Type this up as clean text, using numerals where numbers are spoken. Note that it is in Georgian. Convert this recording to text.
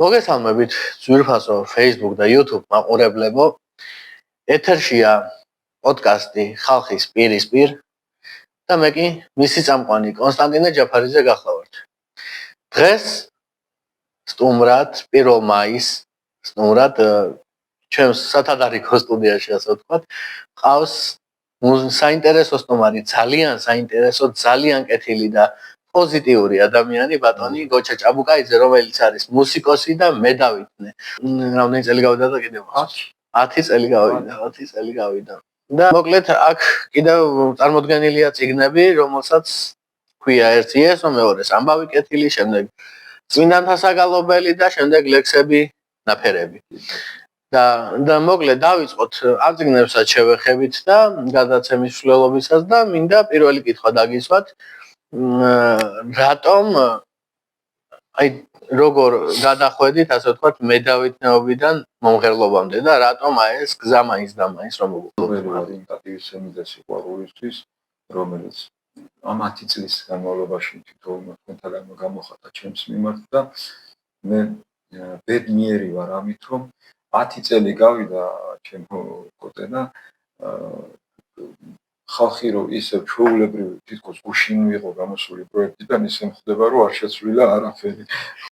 მოგესალმებით ძვირფასო Facebook და YouTube მაყურებლებო. ეთერშია პოდკასტი ხალხის პირისპირ და მე კი მისი წამყვანი კონსტანტინე ჯაფარიძე გახლავართ. დღეს სტუმრად 1 მაისს სტუმრად ჩემს სათადარიგო სტუდიაში ასე ვთქვათ, ყავს საინტერესო სტუმარი, ძალიან საინტერესო, ძალიან კეთილი და პოზიტიური ადამიანი ბატონი გოჩა ჭაბუკაიძე, რომელიც არის მუსიკოსი და მედავითნე. რამდენი წელი გავიდა და კიდევ 10 წელი გავიდა, 10 წელი გავიდა. და მოკლედ აქ კიდევ წარმოდგენილია წიგნები, რომელსაც ქვია ერთი ესო, მეორეს ამბავი კეთილი, შემდეგ წმინდანთა საგალობელი და შემდეგ ლექსები, ნაფერები. და მოკლედ დავიწყოთ ამ წიგნებსაც შევეხებით და გადაცემის მსვლელობისას და მინდა პირველი კითხვა დაგისვათ. რატომ აი როგორ გადახვედით ასე ვთქვათ მედავითნეობიდან მომღერლობამდე და რატომ ეს გზა მაინც და მაინც რომ მოგხდეთ იმ პატივისცემი და სიყვარულისთვის, რომელიც ამ 10 წლის განმავლობაში თითოეულ თქვენთაგან გამოხატა ჩემს მიმართ და მე ბედნიერი ვარ ამით, რომ 10 წელი გავიდა ჩემო კოტე და ხალხი რომ ისე ჩვეულებრივი თითქოს გუშინ მიიღო გამოსული პროექტიდან ისე მხდება რომ არ შეცვლილა არაფერი.